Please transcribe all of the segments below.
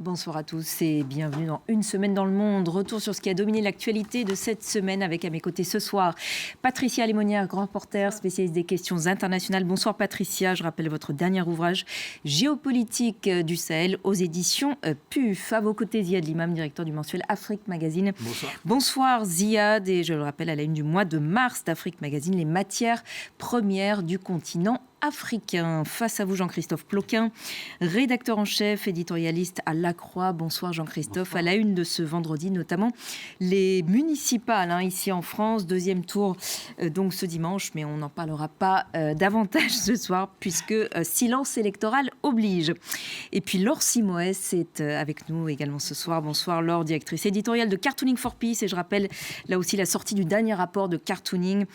Bonsoir à tous et bienvenue dans Une semaine dans le monde. Retour sur ce qui a dominé l'actualité de cette semaine avec à mes côtés ce soir Patricia Lémonière, grand reporter, spécialiste des questions internationales. Bonsoir Patricia, je rappelle votre dernier ouvrage Géopolitique du Sahel aux éditions PUF. À vos côtés Ziad Limam, directeur du mensuel Afrique Magazine. Bonsoir. Bonsoir Ziad, et je le rappelle à la une du mois de mars d'Afrique Magazine, les matières premières du continent africain. Face à vous, Jean-Christophe Ploquin, rédacteur en chef, éditorialiste à La Croix. Bonsoir Jean-Christophe. Bonsoir. À la une de ce vendredi, notamment les municipales ici en France. Deuxième tour donc ce dimanche, mais on n'en parlera pas davantage ce soir puisque silence électoral oblige. Et puis Laure Simoès est avec nous également ce soir. Bonsoir Laure, directrice éditoriale de Cartooning for Peace. Et je rappelle là aussi la sortie du dernier rapport de Cartooning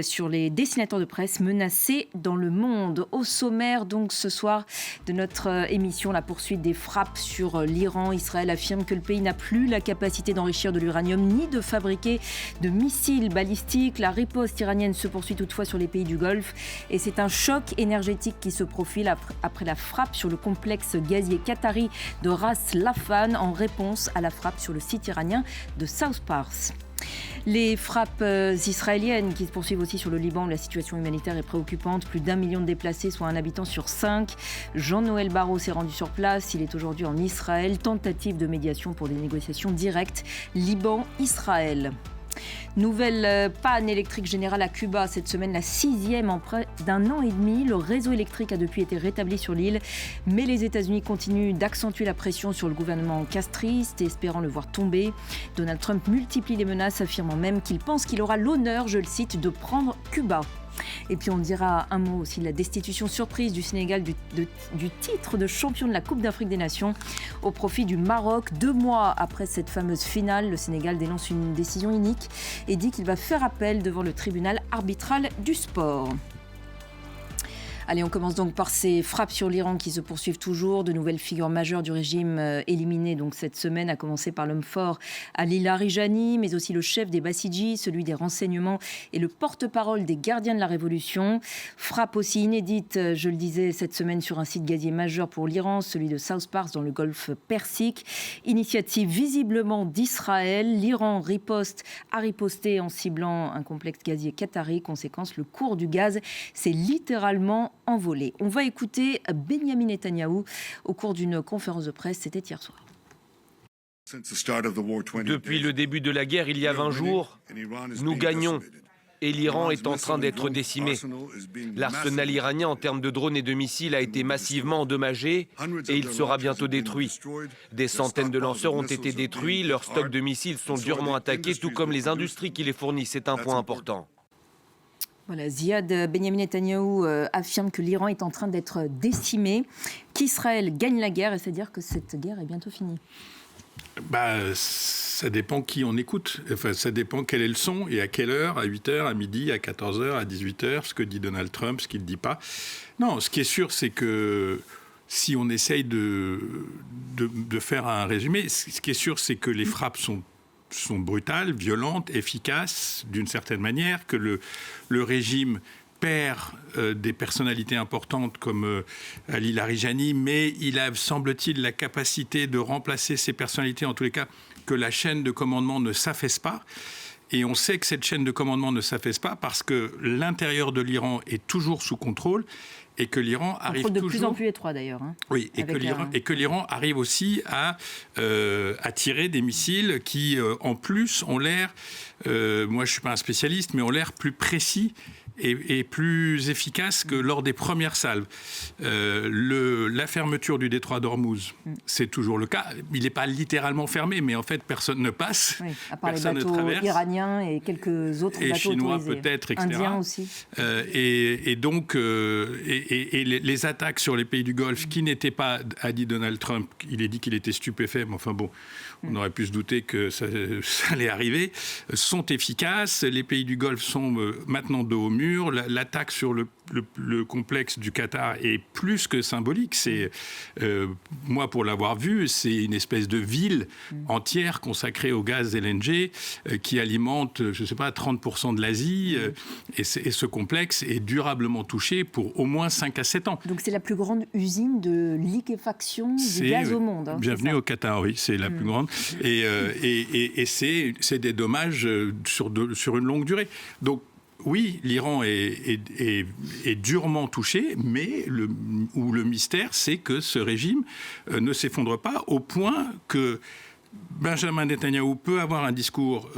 sur les dessinateurs de presse menacés dans le monde. Au sommaire donc ce soir de notre émission, la poursuite des frappes sur l'Iran. Israël affirme que le pays n'a plus la capacité d'enrichir de l'uranium ni de fabriquer de missiles balistiques. La riposte iranienne se poursuit toutefois sur les pays du Golfe et c'est un choc énergétique qui se profile après la frappe sur le complexe gazier qatari de Ras Laffan en réponse à la frappe sur le site iranien de South Pars. Les frappes israéliennes qui se poursuivent aussi sur le Liban où la situation humanitaire est préoccupante. Plus d'1 million de déplacés, soit un habitant sur 5. Jean-Noël Barrot s'est rendu sur place. Il est aujourd'hui en Israël. Tentative de médiation pour des négociations directes Liban-Israël. Nouvelle panne électrique générale à Cuba cette semaine, la 6e en près d'un an et demi. Le réseau électrique a depuis été rétabli sur l'île, mais les États-Unis continuent d'accentuer la pression sur le gouvernement castriste, espérant le voir tomber. Donald Trump multiplie les menaces, affirmant même qu'il pense qu'il aura l'honneur, je le cite, de prendre Cuba. Et puis on dira un mot aussi de la destitution surprise du Sénégal du titre de champion de la Coupe d'Afrique des Nations au profit du Maroc. 2 mois après cette fameuse finale, le Sénégal dénonce une décision inique et dit qu'il va faire appel devant le tribunal arbitral du sport. Allez, on commence donc par ces frappes sur l'Iran qui se poursuivent toujours. De nouvelles figures majeures du régime éliminées donc cette semaine, à commencer par l'homme fort Ali Larijani, mais aussi le chef des Bassidji, celui des renseignements et le porte-parole des gardiens de la Révolution. Frappe aussi inédite, je le disais, cette semaine sur un site gazier majeur pour l'Iran, celui de South Pars dans le golfe Persique. Initiative visiblement d'Israël. L'Iran a riposté en ciblant un complexe gazier qatari. Conséquence, le cours du gaz s'est littéralement envolé. On va écouter Benyamin Netanyahou au cours d'une conférence de presse, c'était hier soir. Depuis le début de la guerre, il y a 20 jours, nous gagnons et l'Iran est en train d'être décimé. L'arsenal iranien en termes de drones et de missiles a été massivement endommagé et il sera bientôt détruit. Des centaines de lanceurs ont été détruits, leurs stocks de missiles sont durement attaqués, tout comme les industries qui les fournissent. C'est un point important. Voilà, Ziad, Benyamin Netanyahou affirme que l'Iran est en train d'être décimé, qu'Israël gagne la guerre, et c'est-à-dire que cette guerre est bientôt finie. Ça dépend qui on écoute. Enfin, ça dépend quel est le son et à quelle heure, à 8h, à midi, à 14h, à 18h, ce que dit Donald Trump, ce qu'il ne dit pas. Non, ce qui est sûr, c'est que si on essaye de faire un résumé, ce qui est sûr, c'est que les frappes sont brutales, violentes, efficaces, d'une certaine manière, que le régime perd des personnalités importantes comme Ali Larijani, mais il a, semble-t-il, la capacité de remplacer ces personnalités, en tous les cas, que la chaîne de commandement ne s'affaisse pas. Et on sait que cette chaîne de commandement ne s'affaisse pas parce que l'intérieur de l'Iran est toujours sous contrôle et que l'Iran arrive toujours... de plus en plus étroit d'ailleurs. Oui, et que l'Iran arrive aussi à tirer des missiles qui, en plus, ont l'air, moi je ne suis pas un spécialiste, mais ont l'air plus précis et plus efficace que lors des premières salves. La fermeture du détroit d'Ormuz, c'est toujours le cas. Il n'est pas littéralement fermé, mais en fait, personne ne passe. Oui, à part les bateaux iraniens et quelques autres bateaux chinois autorisés. Peut-être, etc. Indiens aussi. Et donc, les attaques sur les pays du Golfe, qui n'étaient pas, a dit Donald Trump, il a dit qu'il était stupéfait, mais enfin bon, on aurait pu se douter que ça allait arriver, sont efficaces. Les pays du Golfe sont maintenant dos au mur. mur. L'attaque sur le complexe du Qatar est plus que symbolique. C'est, moi, pour l'avoir vu, c'est une espèce de ville entière consacrée au gaz LNG qui alimente, je ne sais pas, 30% de l'Asie. Et ce complexe est durablement touché pour au moins 5 à 7 ans. Donc c'est la plus grande usine de liquéfaction du gaz au monde. Bienvenue au Qatar, oui, c'est la plus grande. Et c'est des dommages sur une longue durée. Donc, oui, l'Iran est durement touché, mais le mystère, c'est que ce régime ne s'effondre pas au point que Benjamin Netanyahou peut avoir un discours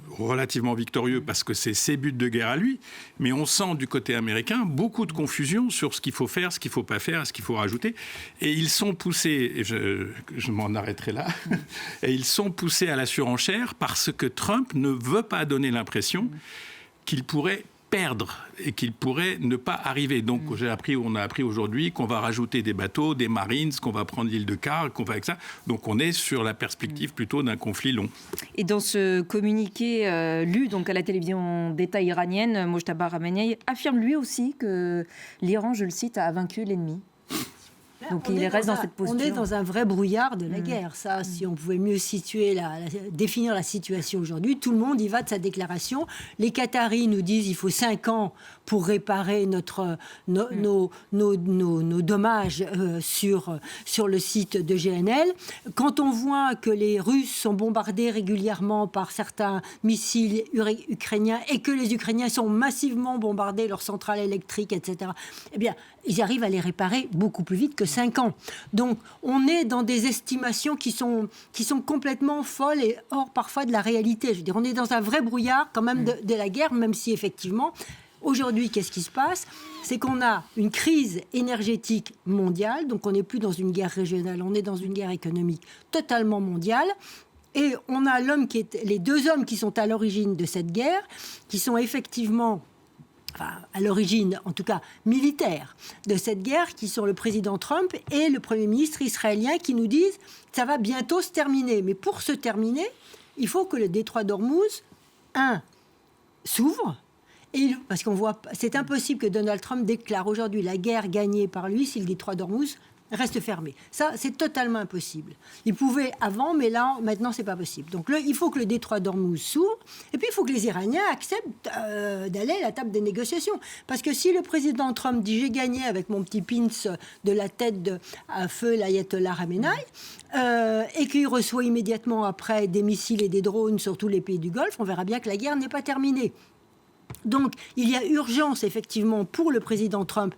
relativement victorieux parce que c'est ses buts de guerre à lui, mais on sent du côté américain beaucoup de confusion sur ce qu'il faut faire, ce qu'il ne faut pas faire, ce qu'il faut rajouter. Et ils sont poussés, et je m'en arrêterai là, et ils sont poussés à la surenchère parce que Trump ne veut pas donner l'impression qu'il pourrait perdre et qu'il pourrait ne pas arriver. Donc on a appris aujourd'hui qu'on va rajouter des bateaux, des Marines, qu'on va prendre l'île de Kar, qu'on va avec ça. Donc on est sur la perspective plutôt d'un conflit long. Et dans ce communiqué lu donc à la télévision d'État iranienne, Mojtaba Rahmani affirme lui aussi que l'Iran, je le cite, a vaincu l'ennemi. Donc il reste dans cette posture. On est dans un vrai brouillard de la guerre. Ça, si on pouvait mieux situer définir la situation aujourd'hui, tout le monde y va de sa déclaration. Les Qataris nous disent qu'il faut 5 ans pour réparer nos dommages sur le site de GNL. Quand on voit que les Russes sont bombardés régulièrement par certains missiles ukrainiens et que les Ukrainiens sont massivement bombardés, leurs centrales électriques, etc., eh bien, ils arrivent à les réparer beaucoup plus vite que 5 ans. Donc, on est dans des estimations qui sont complètement folles et hors parfois de la réalité. Je veux dire, on est dans un vrai brouillard quand même de la guerre, même si effectivement, aujourd'hui, qu'est-ce qui se passe ? C'est qu'on a une crise énergétique mondiale, donc on n'est plus dans une guerre régionale, on est dans une guerre économique totalement mondiale. Et on a les 2 hommes qui sont à l'origine de cette guerre, qui sont effectivement... à l'origine, en tout cas militaire, de cette guerre, qui sont le président Trump et le Premier ministre israélien, qui nous disent que ça va bientôt se terminer. Mais pour se terminer, il faut que le détroit d'Ormuz, s'ouvre. Parce qu'on voit, c'est impossible que Donald Trump déclare aujourd'hui la guerre gagnée par lui si le détroit d'Ormuz reste fermé. Ça, c'est totalement impossible. Il pouvait avant, mais là, maintenant, c'est pas possible. Donc, il faut que le détroit d'Ormuz s'ouvre, et puis il faut que les Iraniens acceptent d'aller à la table des négociations. Parce que si le président Trump dit « j'ai gagné avec mon petit pins de la tête à feu l'ayatollah Khamenei », et qu'il reçoit immédiatement après des missiles et des drones sur tous les pays du Golfe, on verra bien que la guerre n'est pas terminée. Donc, il y a urgence, effectivement, pour le président Trump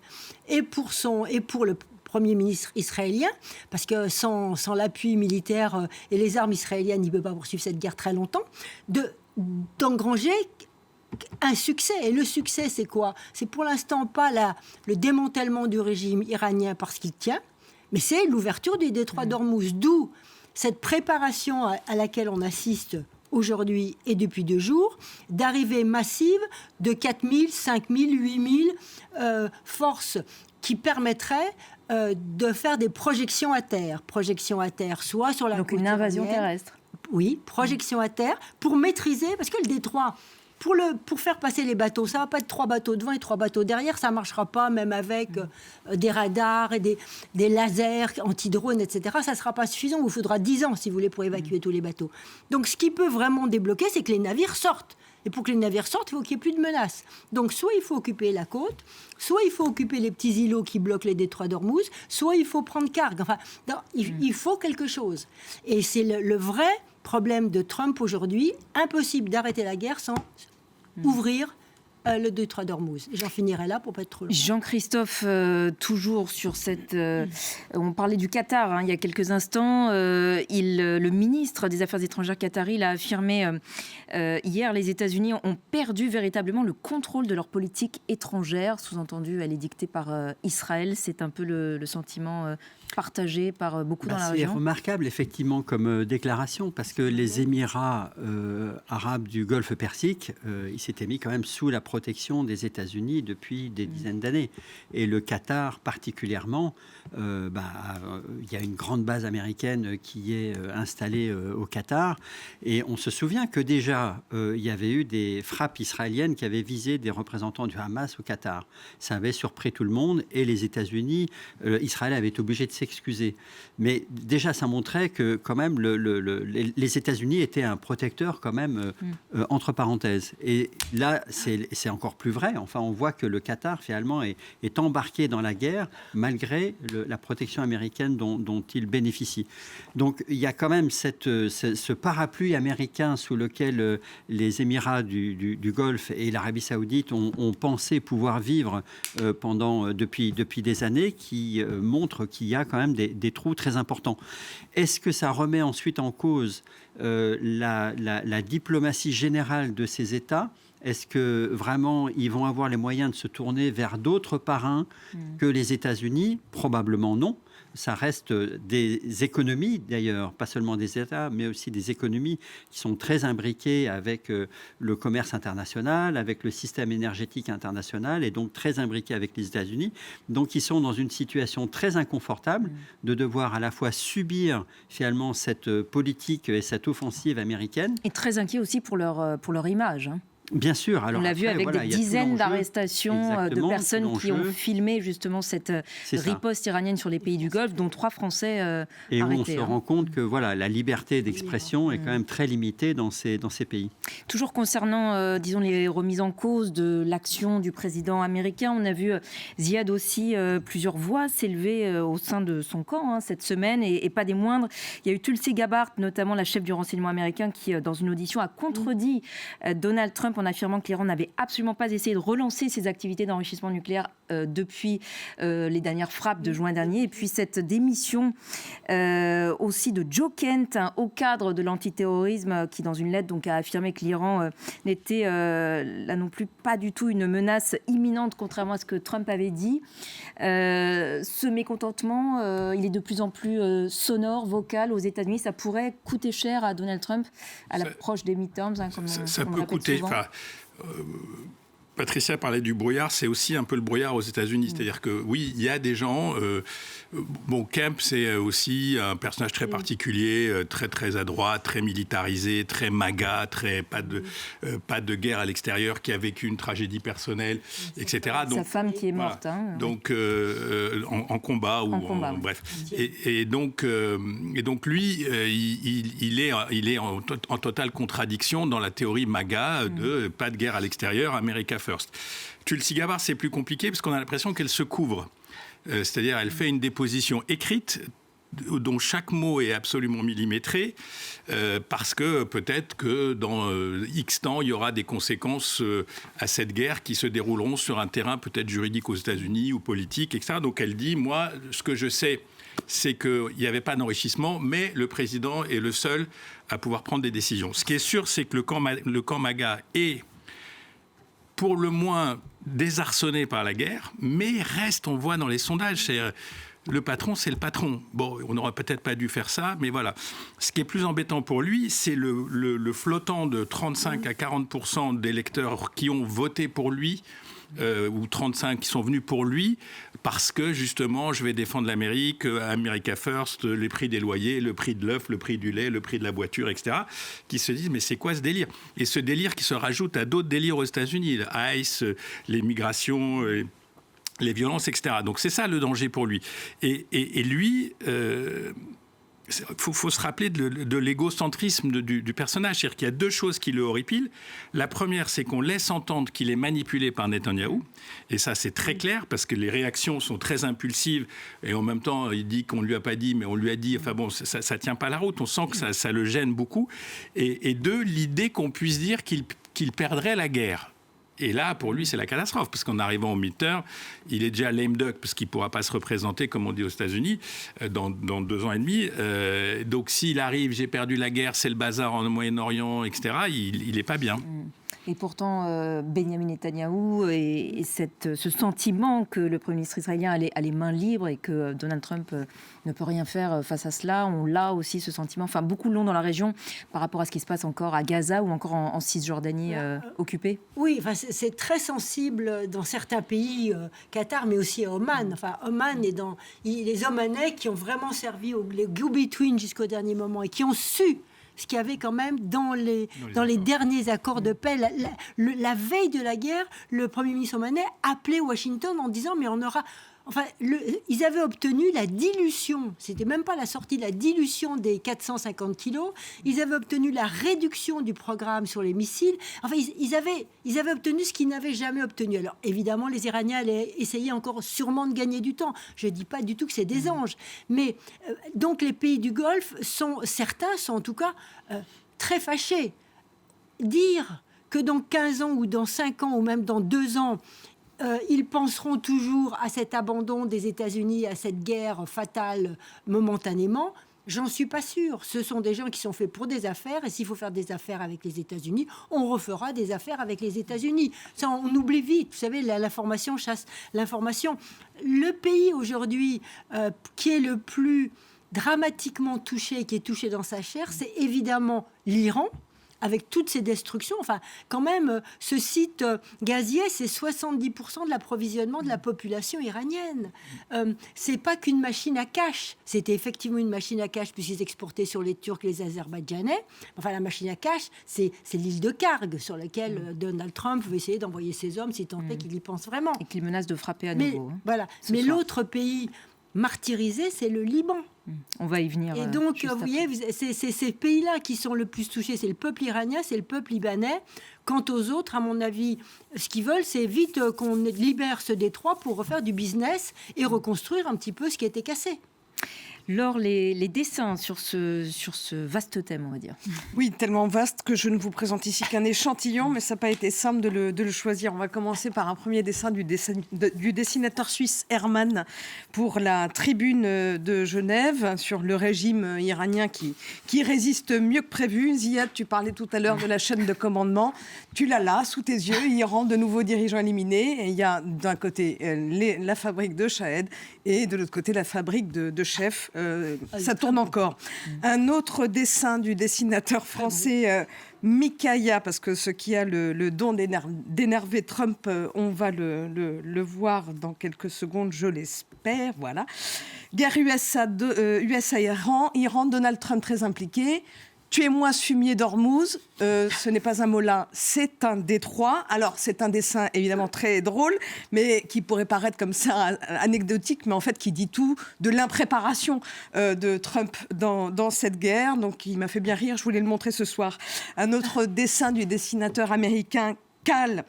et pour le Premier ministre israélien, parce que sans l'appui militaire et les armes israéliennes, il ne peut pas poursuivre cette guerre très longtemps, d'engranger un succès. Et le succès, c'est quoi ? C'est pour l'instant pas le démantèlement du régime iranien parce qu'il tient, mais c'est l'ouverture du détroit d'Ormuz. D'où cette préparation à laquelle on assiste aujourd'hui et depuis 2 jours, d'arrivée massive de 4 000, 5 000, 8 000 forces qui permettraient de faire des projections à terre. Projections à terre, soit sur la côte. Donc une invasion terrestre. Oui, projection à terre, pour maîtriser, parce que le détroit, pour faire passer les bateaux, ça ne va pas être 3 bateaux devant et 3 bateaux derrière, ça ne marchera pas, même avec des radars et des lasers anti-drones, etc. Ça ne sera pas suffisant, il vous faudra 10 ans, si vous voulez, pour évacuer tous les bateaux. Donc ce qui peut vraiment débloquer, c'est que les navires sortent. Et pour que les navires sortent, il faut qu'il n'y ait plus de menaces. Donc soit il faut occuper la côte, soit il faut occuper les petits îlots qui bloquent les détroits d'Ormuz, soit il faut prendre Karg. Enfin, il faut quelque chose. Et c'est le vrai problème de Trump aujourd'hui. Impossible d'arrêter la guerre sans ouvrir le détroit d'Ormuz. J'en finirai là pour pas être trop long. Jean-Christophe, toujours sur cette... on parlait du Qatar il y a quelques instants. Le ministre des Affaires étrangères qatari l'a affirmé hier. Les États-Unis ont perdu véritablement le contrôle de leur politique étrangère. Sous-entendu, elle est dictée par Israël. C'est un peu le sentiment partagé par beaucoup dans la région. C'est remarquable, effectivement, comme déclaration, parce que les Émirats arabes du Golfe Persique, ils s'étaient mis quand même sous la protection des États-Unis depuis des dizaines d'années. Et le Qatar particulièrement, il y a une grande base américaine qui est installée au Qatar. Et on se souvient que déjà, il y avait eu des frappes israéliennes qui avaient visé des représentants du Hamas au Qatar. Ça avait surpris tout le monde et les États-Unis, Israël avait été obligé de s'excuser. Mais déjà, ça montrait que quand même les États-Unis étaient un protecteur quand même entre parenthèses. Et là, c'est encore plus vrai. Enfin, on voit que le Qatar finalement est embarqué dans la guerre malgré la protection américaine dont il bénéficie. Donc, il y a quand même ce parapluie américain sous lequel les Émirats du Golfe et l'Arabie Saoudite ont pensé pouvoir vivre depuis des années, qui montre qu'il y a quand même des trous très importants. Est-ce que ça remet ensuite en cause la diplomatie générale de ces États ? Est-ce que vraiment ils vont avoir les moyens de se tourner vers d'autres parrains que les États-Unis ? Probablement non. Ça reste des économies, d'ailleurs, pas seulement des États, mais aussi des économies qui sont très imbriquées avec le commerce international, avec le système énergétique international, et donc très imbriquées avec les États-Unis. Donc, ils sont dans une situation très inconfortable de devoir à la fois subir, finalement, cette politique et cette offensive américaine. Et très inquiets aussi pour leur image, hein. Bien sûr. Alors on l'a vu avec des dizaines d'arrestations de personnes qui ont filmé justement cette riposte iranienne sur les pays du Golfe, dont 3 Français arrêtés. Et on se rend compte que la liberté d'expression est quand même très limitée dans ces pays. Toujours concernant, disons, les remises en cause de l'action du président américain, on a vu Ziad aussi plusieurs voix s'élever au sein de son camp cette semaine, et pas des moindres. Il y a eu Tulsi Gabbard, notamment la chef du renseignement américain, qui, dans une audition, a contredit Donald Trump en affirmant que l'Iran n'avait absolument pas essayé de relancer ses activités d'enrichissement nucléaire depuis les dernières frappes de juin dernier. Et puis cette démission aussi de Joe Kent, un haut cadre de l'antiterrorisme, qui dans une lettre donc, a affirmé que l'Iran n'était là non plus pas du tout une menace imminente, contrairement à ce que Trump avait dit. Ce mécontentement, il est de plus en plus sonore, vocal aux États-Unis. Ça pourrait coûter cher à Donald Trump à l'approche des midterms, comme ça on peut coûter. Patricia parlait du brouillard, c'est aussi un peu le brouillard aux États-Unis. C'est-à-dire que oui, il y a des gens. Kemp, c'est aussi un personnage très particulier, très très à droite, très militarisé, très MAGA, pas de guerre à l'extérieur, qui a vécu une tragédie personnelle, etc. Donc, sa femme qui est morte. Voilà. Donc en combat bref. Et donc lui, il est en totale contradiction dans la théorie MAGA de pas de guerre à l'extérieur, America First. Tulsi Gabbard, c'est plus compliqué parce qu'on a l'impression qu'elle se couvre. C'est-à-dire, elle fait une déposition écrite dont chaque mot est absolument millimétré, parce que peut-être que dans X temps, il y aura des conséquences à cette guerre qui se dérouleront sur un terrain peut-être juridique aux États-Unis ou politique, etc. Donc elle dit, moi, ce que je sais, c'est qu'il n'y avait pas d'enrichissement, mais le président est le seul à pouvoir prendre des décisions. Ce qui est sûr, c'est que le camp MAGA est pour le moins désarçonné par la guerre, mais reste, on voit dans les sondages, le patron, c'est le patron. Bon, on n'aurait peut-être pas dû faire ça, mais voilà. Ce qui est plus embêtant pour lui, c'est le flottant de 35 à 40% d'électeurs qui ont voté pour lui, ou 35 qui sont venus pour lui, parce que justement, je vais défendre l'Amérique, America First, les prix des loyers, le prix de l'œuf, le prix du lait, le prix de la voiture, etc., qui se disent, mais c'est quoi ce délire ? Et ce délire qui se rajoute à d'autres délires aux États-Unis, l'ICE, les migrations, les violences, etc. Donc c'est ça le danger pour lui. Et lui... faut se rappeler de l'égocentrisme du personnage. C'est-à-dire qu'il y a 2 choses qui le horripilent. La première, c'est qu'on laisse entendre qu'il est manipulé par Netanyahou. Et ça, c'est très clair, parce que les réactions sont très impulsives. Et en même temps, il dit qu'on ne lui a pas dit, mais on lui a dit. Enfin bon, ça ne tient pas la route. On sent que ça le gêne beaucoup. Et 2, l'idée qu'on puisse dire qu'il perdrait la guerre. Et là, pour lui, c'est la catastrophe, parce qu'en arrivant au midterm, il est déjà lame duck, parce qu'il ne pourra pas se représenter, comme on dit aux États-Unis, dans 2 ans et demi. Donc s'il arrive, j'ai perdu la guerre, c'est le bazar en Moyen-Orient, etc., il n'est pas bien. Et pourtant, Benjamin Netanyahou et ce sentiment que le Premier ministre israélien a les mains libres et que Donald Trump ne peut rien faire face à cela, on l'a aussi ce sentiment, enfin beaucoup l'ont dans la région par rapport à ce qui se passe encore à Gaza ou encore en Cisjordanie occupée. Oui, enfin, c'est très sensible dans certains pays, Qatar, mais aussi à Oman. Enfin, Oman est dans les Omanais qui ont vraiment servi les go-between jusqu'au dernier moment et qui ont su ce qu'il y avait quand même dans les derniers accords de paix. La veille de la guerre, le Premier ministre omanais appelait Washington en disant mais on aura... Enfin, ils avaient obtenu la dilution, c'était même pas la sortie, la dilution des 450 kilos. Ils avaient obtenu la réduction du programme sur les missiles. Enfin, ils avaient obtenu ce qu'ils n'avaient jamais obtenu. Alors, évidemment, les Iraniens allaient essayer encore sûrement de gagner du temps. Je ne dis pas du tout que c'est des anges. Mais donc, les pays du Golfe certains sont en tout cas très fâchés. Dire que dans 15 ans ou dans 5 ans ou même dans 2 ans, ils penseront toujours à cet abandon des États-Unis, à cette guerre fatale momentanément. J'en suis pas sûre. Ce sont des gens qui sont faits pour des affaires, et s'il faut faire des affaires avec les États-Unis, on refera des affaires avec les États-Unis. Ça, on oublie vite. Vous savez, l'information chasse l'information. Le pays aujourd'hui qui est le plus dramatiquement touché, qui est touché dans sa chair, c'est évidemment l'Iran, avec toutes ces destructions. Enfin, quand même, ce site gazier, c'est 70% de l'approvisionnement de la population iranienne. C'est pas qu'une machine à cash. C'était effectivement une machine à cash puisqu'ils exportaient sur les Turcs, les Azerbaïdjanais. Enfin, la machine à cash, c'est l'île de Karg sur laquelle Donald Trump veut essayer d'envoyer ses hommes, si tant est qu'il y pense vraiment. Et qu'il menace de frapper à nouveau. Voilà. Mais l'autre pays martyrisé, c'est le Liban. On va y venir. Et donc, vous voyez, c'est ces pays-là qui sont le plus touchés. C'est le peuple iranien, c'est le peuple libanais. Quant aux autres, à mon avis, ce qu'ils veulent, c'est vite qu'on libère ce détroit pour refaire du business et reconstruire un petit peu ce qui a été cassé. Laure, les dessins sur ce vaste thème, on va dire. Oui, tellement vaste que je ne vous présente ici qu'un échantillon, mais ça n'a pas été simple de le choisir. On va commencer par un premier dessin du dessinateur suisse Hermann pour la tribune de Genève sur le régime iranien qui résiste mieux que prévu. Ziad, tu parlais tout à l'heure de la chaîne de commandement. Tu l'as là, sous tes yeux, Iran, de nouveaux dirigeants éliminés. Et il y a d'un côté la fabrique de Shahed et de l'autre côté la fabrique de chefs. Ça tourne encore. Un autre dessin du dessinateur français Mikaya, parce que ce qui a le don d'énerver Trump, on va le voir dans quelques secondes, je l'espère. Voilà. Guerre USA-Iran, Donald Trump très impliqué. Tuez-moi ce fumier d'Ormuz, ce n'est pas un Molin, c'est un détroit. Alors, c'est un dessin évidemment très drôle, mais qui pourrait paraître comme ça anecdotique, mais en fait qui dit tout de l'impréparation de Trump dans cette guerre. Donc, il m'a fait bien rire, je voulais le montrer ce soir. Un autre dessin du dessinateur américain cale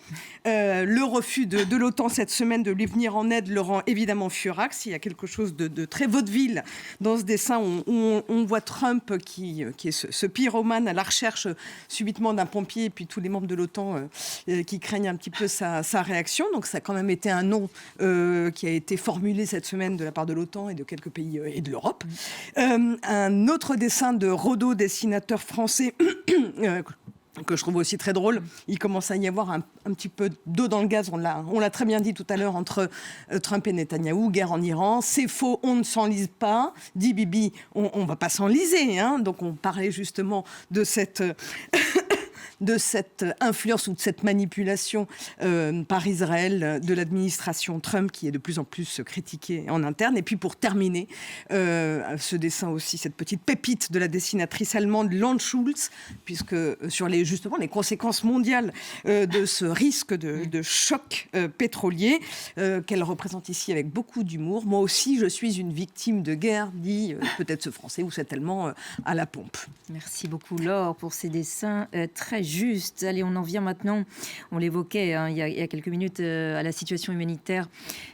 le refus de l'OTAN cette semaine de lui venir en aide le rend évidemment furax. Il y a quelque chose de très vaudeville dans ce dessin où on voit Trump qui est ce pyromane à la recherche subitement d'un pompier et puis tous les membres de l'OTAN qui craignent un petit peu sa réaction. Donc ça a quand même été un nom qui a été formulé cette semaine de la part de l'OTAN et de quelques pays et de l'Europe. Un autre dessin de Rodot, dessinateur français que je trouve aussi très drôle. Il commence à y avoir un petit peu d'eau dans le gaz, on l'a très bien dit tout à l'heure, entre Trump et Netanyahou, guerre en Iran. C'est faux, on ne s'enlise pas. Dit Bibi, on ne va pas s'enliser. Hein. Donc on parlait justement de cette... de cette influence ou de cette manipulation par Israël de l'administration Trump qui est de plus en plus critiquée en interne. Et puis pour terminer, ce dessin aussi, cette petite pépite de la dessinatrice allemande Land Schulz, puisque sur justement les conséquences mondiales de ce risque de choc pétrolier qu'elle représente ici avec beaucoup d'humour. Moi aussi, je suis une victime de guerre, dit peut-être ce Français ou cet Allemand à la pompe. Merci beaucoup Laure pour ces dessins très juste. Allez, on en vient maintenant, on l'évoquait il y a quelques minutes, à la situation humanitaire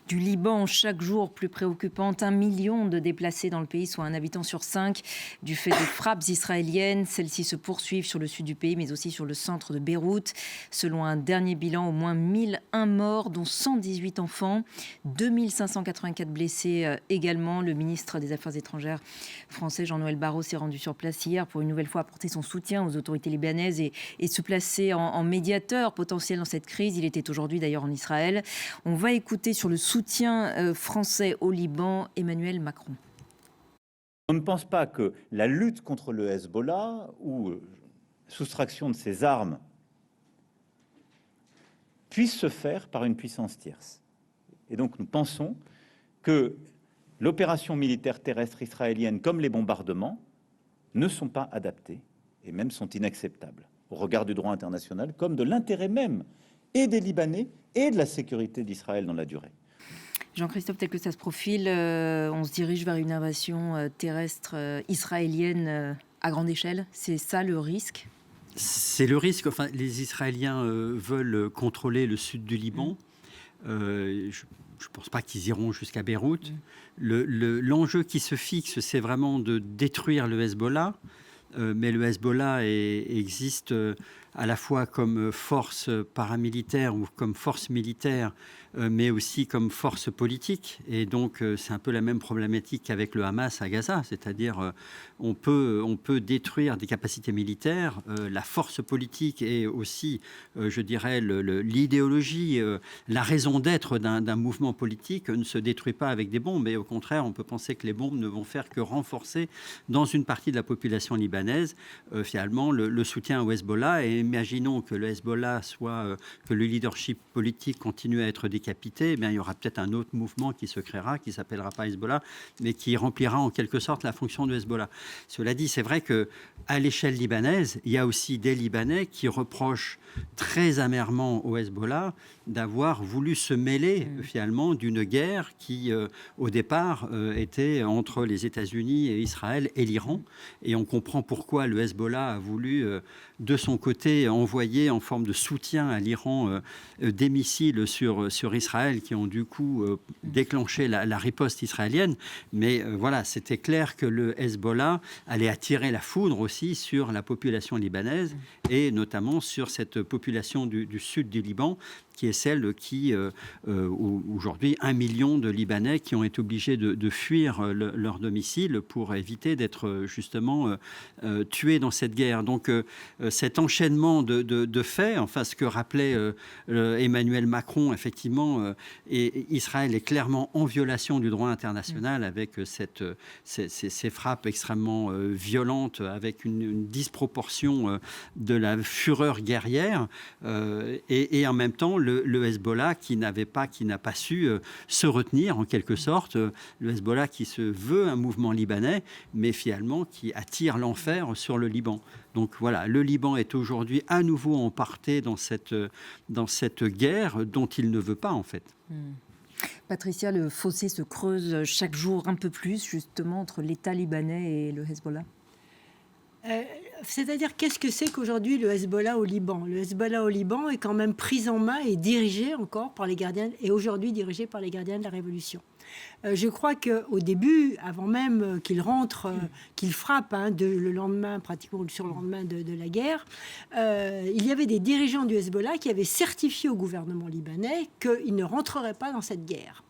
du Liban, chaque jour plus préoccupante. 1 million de déplacés dans le pays, soit un habitant sur 5, du fait des frappes israéliennes. Celles-ci se poursuivent sur le sud du pays, mais aussi sur le centre de Beyrouth. Selon un dernier bilan, au moins 1001 morts, dont 118 enfants, 2584 blessés également. Le ministre des Affaires étrangères français, Jean-Noël Barrot, s'est rendu sur place hier pour une nouvelle fois apporter son soutien aux autorités libanaises et se placer en médiateur potentiel dans cette crise. Il était aujourd'hui d'ailleurs en Israël. On va écouter sur le soutien français au Liban Emmanuel Macron. On ne pense pas que la lutte contre le Hezbollah ou soustraction de ses armes puisse se faire par une puissance tierce. Et donc nous pensons que l'opération militaire terrestre israélienne, comme les bombardements, ne sont pas adaptés et même sont inacceptables au regard du droit international, comme de l'intérêt même et des Libanais et de la sécurité d'Israël dans la durée. Jean-Christophe, tel que ça se profile, on se dirige vers une invasion terrestre israélienne à grande échelle. C'est ça le risque ? C'est le risque. Enfin, les Israéliens veulent contrôler le sud du Liban. Je ne pense pas qu'ils iront jusqu'à Beyrouth. L'enjeu qui se fixe, c'est vraiment de détruire le Hezbollah. Mais le Hezbollah existe à la fois comme force paramilitaire ou comme force militaire, mais aussi comme force politique. Et donc, c'est un peu la même problématique qu'avec le Hamas à Gaza. C'est-à-dire, on peut détruire des capacités militaires. La force politique et aussi, je dirais, l'idéologie, la raison d'être d'un mouvement politique ne se détruit pas avec des bombes. Et au contraire, on peut penser que les bombes ne vont faire que renforcer dans une partie de la population libanaise, finalement, le soutien au Hezbollah. Et imaginons que le Hezbollah que le leadership politique continue à être décapité, eh bien, il y aura peut-être un autre mouvement qui se créera, qui s'appellera pas Hezbollah, mais qui remplira en quelque sorte la fonction de Hezbollah. Cela dit, c'est vrai qu'à l'échelle libanaise, il y a aussi des Libanais qui reprochent très amèrement au Hezbollah d'avoir voulu se mêler finalement d'une guerre qui, au départ, était entre les États-Unis et Israël et l'Iran. Et on comprend pourquoi le Hezbollah a voulu, de son côté, envoyer en forme de soutien à l'Iran des missiles sur Israël qui ont du coup déclenché la riposte israélienne. Mais voilà, c'était clair que le Hezbollah allait attirer la foudre aussi sur la population libanaise et notamment sur cette population du sud du Liban, qui est celle qui, aujourd'hui, 1 million de Libanais qui ont été obligés de fuir leur domicile pour éviter d'être justement tués dans cette guerre. Donc cet enchaînement de faits, enfin ce que rappelait Emmanuel Macron, effectivement, Israël est clairement en violation du droit international avec ces frappes extrêmement violentes, avec une disproportion de la fureur guerrière, et en même temps le Hezbollah qui n'a pas su se retenir en quelque sorte, le Hezbollah qui se veut un mouvement libanais, mais finalement qui attire l'enfer sur le Liban. Donc voilà, le Liban est aujourd'hui à nouveau emporté dans cette guerre dont il ne veut pas en fait. Patricia, le fossé se creuse chaque jour un peu plus justement entre l'État libanais et le Hezbollah. C'est-à-dire, qu'est-ce que c'est qu'aujourd'hui le Hezbollah au Liban ? Le Hezbollah au Liban est quand même pris en main et dirigé encore par les gardiens, et aujourd'hui dirigé par les gardiens de la Révolution. Je crois qu'au début, avant même qu'il rentre, qu'il frappe le lendemain, pratiquement le surlendemain de la guerre, il y avait des dirigeants du Hezbollah qui avaient certifié au gouvernement libanais qu'ils ne rentreraient pas dans cette guerre.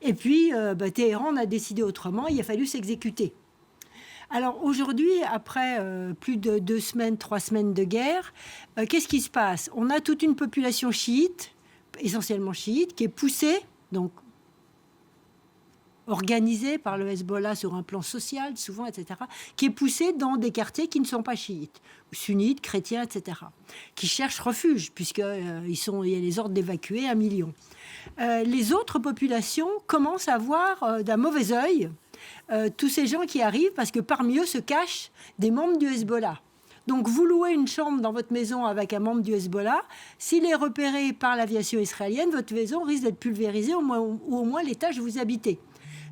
Et puis, Téhéran a décidé autrement, il a fallu s'exécuter. Alors aujourd'hui, après plus de 2 semaines, 3 semaines de guerre, qu'est-ce qui se passe ? On a toute une population chiite, essentiellement chiite, qui est poussée, donc organisée par le Hezbollah sur un plan social, souvent, etc., qui est poussée dans des quartiers qui ne sont pas chiites, sunnites, chrétiens, etc., qui cherchent refuge, puisqu'il y a les ordres d'évacuer 1 million. Les autres populations commencent à voir d'un mauvais œil tous ces gens qui arrivent, parce que parmi eux se cachent des membres du Hezbollah. Donc vous louez une chambre dans votre maison avec un membre du Hezbollah, s'il est repéré par l'aviation israélienne, votre maison risque d'être pulvérisée, ou au moins l'étage où vous habitez.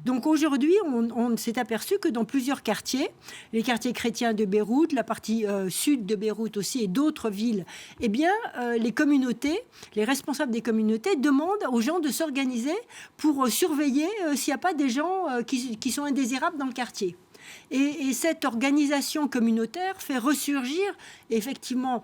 Donc aujourd'hui, on s'est aperçu que dans plusieurs quartiers, les quartiers chrétiens de Beyrouth, la partie sud de Beyrouth aussi et d'autres villes, eh bien, les communautés, les responsables des communautés demandent aux gens de s'organiser pour surveiller s'il n'y a pas des gens qui sont indésirables dans le quartier. Et cette organisation communautaire fait ressurgir effectivement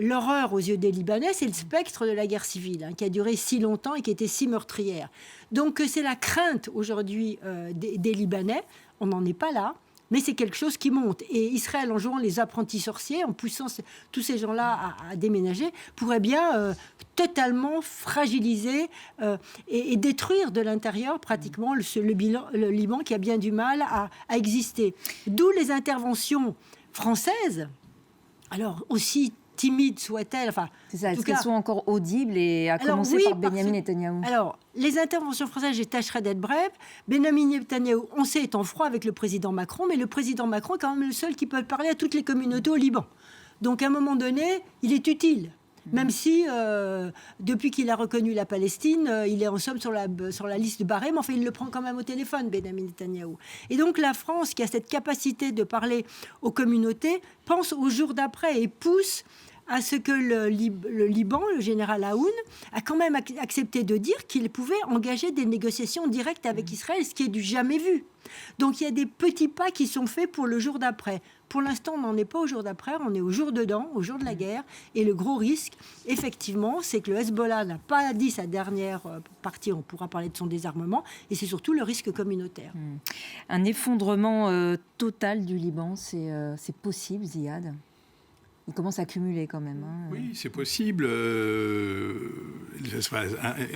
l'horreur aux yeux des Libanais, c'est le spectre de la guerre civile qui a duré si longtemps et qui était si meurtrière. Donc c'est la crainte aujourd'hui des Libanais, on n'en est pas là. mais c'est quelque chose qui monte. Et Israël, en jouant les apprentis sorciers, en poussant tous ces gens-là à déménager, pourrait bien totalement fragiliser et détruire de l'intérieur pratiquement le Liban qui a bien du mal à exister. D'où les interventions françaises, alors aussi timides soient-elles, enfin, c'est ça, en est-ce tout qu'elles cas, sont encore audibles et à commencer oui, par Benyamin Netanyahou? Alors, les interventions françaises, je tâcherai d'être brève. Benyamin Netanyahou, on sait, est en froid avec le président Macron, mais le président Macron est quand même le seul qui peut parler à toutes les communautés au Liban. Donc, à un moment donné, il est utile. Même si, depuis qu'il a reconnu la Palestine, il est en somme sur la liste de Barré, mais enfin, il le prend quand même au téléphone, Benyamin Netanyahou. Et donc, la France, qui a cette capacité de parler aux communautés, pense au jour d'après et pousse à ce que le Liban, le général Aoun, a quand même accepté de dire qu'il pouvait engager des négociations directes avec Israël, ce qui est du jamais vu. Donc il y a des petits pas qui sont faits pour le jour d'après. Pour l'instant, on n'en est pas au jour d'après, on est au jour dedans, au jour de la guerre. Et le gros risque, effectivement, c'est que le Hezbollah n'a pas dit sa dernière partie, on pourra parler de son désarmement, et c'est surtout le risque communautaire. Un effondrement total du Liban, c'est possible, Ziad? Il commence à cumuler quand même. Oui, c'est possible.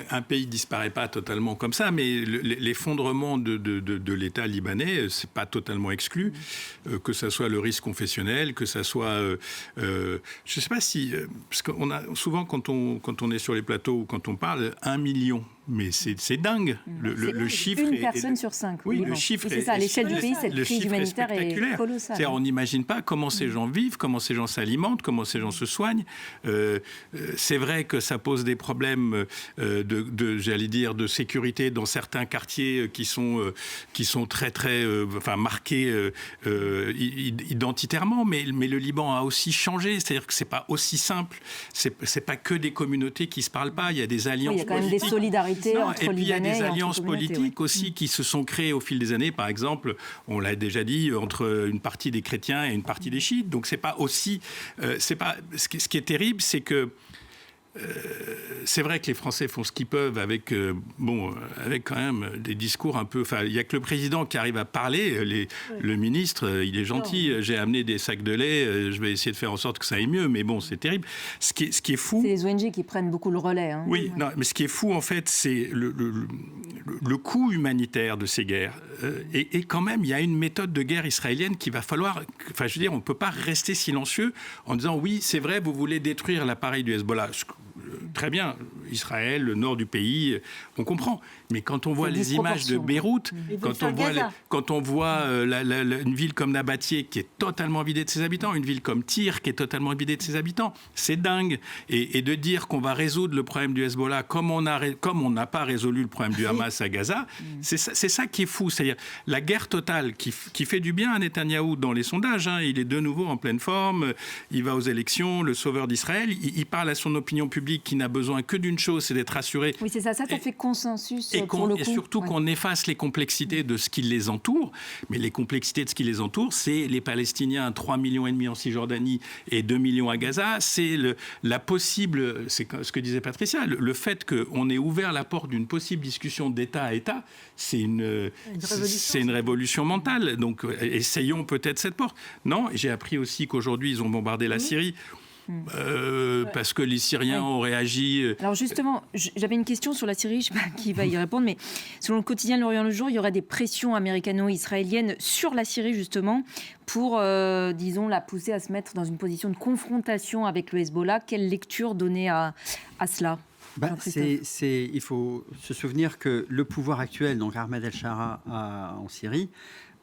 Un pays ne disparaît pas totalement comme ça, mais l'effondrement de l'État libanais, c'est pas totalement exclu. Que ça soit le risque confessionnel, que ça soit... je ne sais pas si... parce qu'on a souvent, quand on est sur les plateaux ou quand on parle, 1 million. Mais c'est dingue. Le chiffre une personne sur 5. Oui, le chiffre c'est ça, à l'échelle du pays, cette crise humanitaire est colossale. C'est-à-dire, on n'imagine pas comment ces gens vivent, comment ces gens s'alimentent, comment ces gens se soignent. C'est vrai que ça pose des problèmes j'allais dire, de sécurité dans certains quartiers qui sont très marqués identitairement. Mais le Liban a aussi changé. C'est-à-dire que c'est pas aussi simple. C'est pas que des communautés qui se parlent pas. Il y a des alliances. Il y a quand même des solidarités. Et puis il y a des alliances politiques aussi qui se sont créées au fil des années. Par exemple, on l'a déjà dit, entre une partie des chrétiens et une partie des chiites. Donc c'est pas aussi, c'est pas. Ce qui est terrible, c'est que c'est vrai que les Français font ce qu'ils peuvent avec quand même des discours un peu... Enfin, il n'y a que le président qui arrive à parler. Le ministre, il est gentil. J'ai amené des sacs de lait. Je vais essayer de faire en sorte que ça aille mieux. Mais bon, c'est terrible. Ce qui est fou... C'est les ONG qui prennent beaucoup le relais. Oui, non, mais ce qui est fou, en fait, c'est le coût humanitaire de ces guerres. Et quand même, il y a une méthode de guerre israélienne qu'il va falloir... Enfin, je veux dire, on ne peut pas rester silencieux en disant, oui, c'est vrai, vous voulez détruire l'appareil du Hezbollah. Très bien, Israël, le nord du pays, on comprend. Mais quand on voit les images de Beyrouth, quand on voit une ville comme Nabatieh qui est totalement vidée de ses habitants, une ville comme Tyr qui est totalement vidée de ses habitants, c'est dingue. Et de dire qu'on va résoudre le problème du Hezbollah comme on n'a pas résolu le problème du Hamas à Gaza, c'est ça qui est fou. C'est-à-dire la guerre totale qui fait du bien à Netanyahou dans les sondages. Il est de nouveau en pleine forme, il va aux élections, le sauveur d'Israël, il parle à son opinion publique qui n'a besoin que d'une chose, c'est d'être rassuré. Oui, c'est ça fait consensus pour le coup. Et surtout qu'on efface les complexités de ce qui les entoure. Mais les complexités de ce qui les entoure, c'est les Palestiniens, 3,5 millions en Cisjordanie et 2 millions à Gaza. C'est la possible, c'est ce que disait Patricia, le fait qu'on ait ouvert la porte d'une possible discussion d'État à État, c'est une révolution mentale. Donc essayons peut-être cette porte. Non, j'ai appris aussi qu'aujourd'hui, ils ont bombardé la Syrie. Parce que les Syriens ont réagi. Alors justement, j'avais une question sur la Syrie, je ne sais pas qui va y répondre, mais selon le quotidien de l'Orient le jour, il y aurait des pressions américano-israéliennes sur la Syrie justement pour, disons, la pousser à se mettre dans une position de confrontation avec le Hezbollah. Quelle lecture donner à cela? Il faut se souvenir que le pouvoir actuel, donc Ahmed El-Shara en Syrie,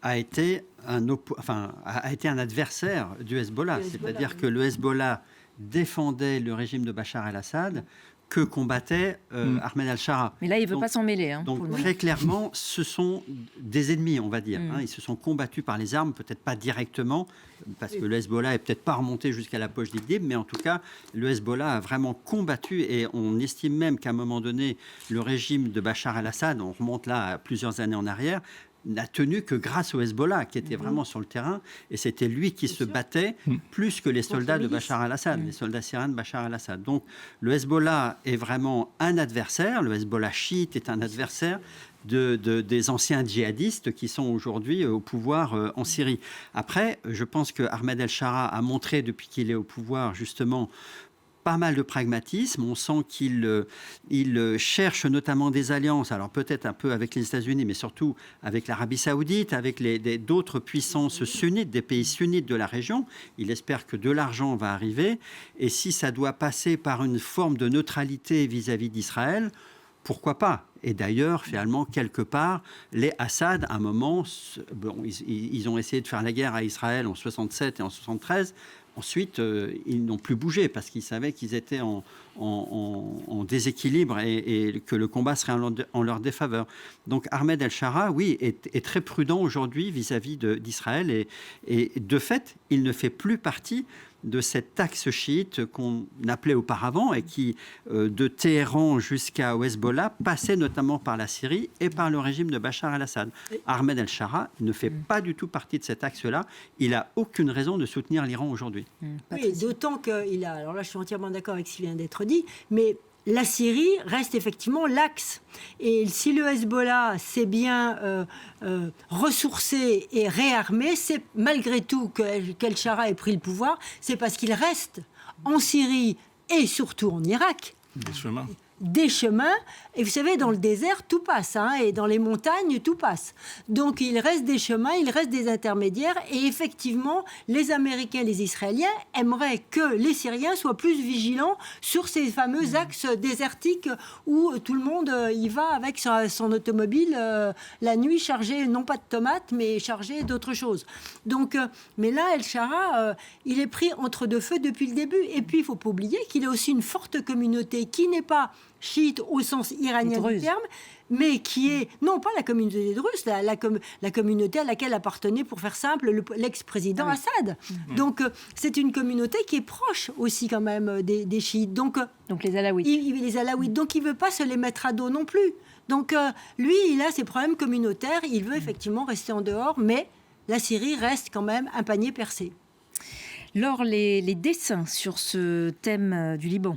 a été un adversaire du Hezbollah. C'est-à-dire que le Hezbollah défendait le régime de Bachar el-Assad que combattait Ahmed al-Shara. Mais là, il ne veut pas s'en mêler. Donc très clairement, ce sont des ennemis, on va dire. Ils se sont combattus par les armes, peut-être pas directement, parce que le Hezbollah n'est peut-être pas remonté jusqu'à la poche d'Idlib, mais en tout cas, le Hezbollah a vraiment combattu, et on estime même qu'à un moment donné, le régime de Bachar el-Assad, on remonte là à plusieurs années en arrière, n'a tenu que grâce au Hezbollah, qui était vraiment sur le terrain, et c'était lui qui se battait plus que les soldats de Bachar el-Assad, les soldats syriens de Bachar el-Assad. Donc le Hezbollah est vraiment un adversaire, le Hezbollah chiite est un adversaire des anciens djihadistes qui sont aujourd'hui au pouvoir en Syrie. Après, je pense que Ahmed El-Shara a montré depuis qu'il est au pouvoir justement pas mal de pragmatisme. On sent qu'il cherche notamment des alliances, alors peut-être un peu avec les États-Unis, mais surtout avec l'Arabie Saoudite, avec d'autres puissances sunnites, des pays sunnites de la région. Il espère que de l'argent va arriver. Et si ça doit passer par une forme de neutralité vis-à-vis d'Israël, pourquoi pas? Et d'ailleurs, finalement, quelque part, les Assad, à un moment, ils ont essayé de faire la guerre à Israël en 67 et en 73. Ensuite, ils n'ont plus bougé parce qu'ils savaient qu'ils étaient en déséquilibre et que le combat serait en leur défaveur. Donc Ahmed El-Shara, oui, est très prudent aujourd'hui vis-à-vis d'Israël et de fait, il ne fait plus partie de cet axe chiite qu'on appelait auparavant et qui, de Téhéran jusqu'à Hezbollah, passait notamment par la Syrie et par le régime de Bachar el-Assad. Ahmed El-Shara ne fait pas du tout partie de cet axe-là. Il n'a aucune raison de soutenir l'Iran aujourd'hui. Oui, d'autant qu'il a... Alors là, je suis entièrement d'accord avec ce qui vient d'être dit, mais la Syrie reste effectivement l'axe. Et si le Hezbollah s'est bien ressourcé et réarmé, c'est malgré tout qu'El-Shara ait pris le pouvoir, c'est parce qu'il reste en Syrie et surtout en Irak. Des chemins, et vous savez, dans le désert, tout passe, hein, et dans les montagnes, tout passe. Donc, il reste des chemins, il reste des intermédiaires, et effectivement, les Américains et les Israéliens aimeraient que les Syriens soient plus vigilants sur ces fameux axes désertiques où tout le monde y va avec son automobile la nuit chargée, non pas de tomates, mais chargée d'autre chose. Donc, mais là, El-Shara, il est pris entre deux feux depuis le début. Et puis, il ne faut pas oublier qu'il a aussi une forte communauté qui n'est pas chiite au sens iranien du terme, mais qui est, non pas la communauté des Druzes, la communauté à laquelle appartenait, pour faire simple, l'ex-président Assad. Donc, c'est une communauté qui est proche aussi quand même des chiites. Donc les Alaouites. Les Alaouites. Donc, il ne veut pas se les mettre à dos non plus. Donc, lui, il a ses problèmes communautaires, il veut effectivement rester en dehors, mais la Syrie reste quand même un panier percé. Laure, les dessins sur ce thème du Liban.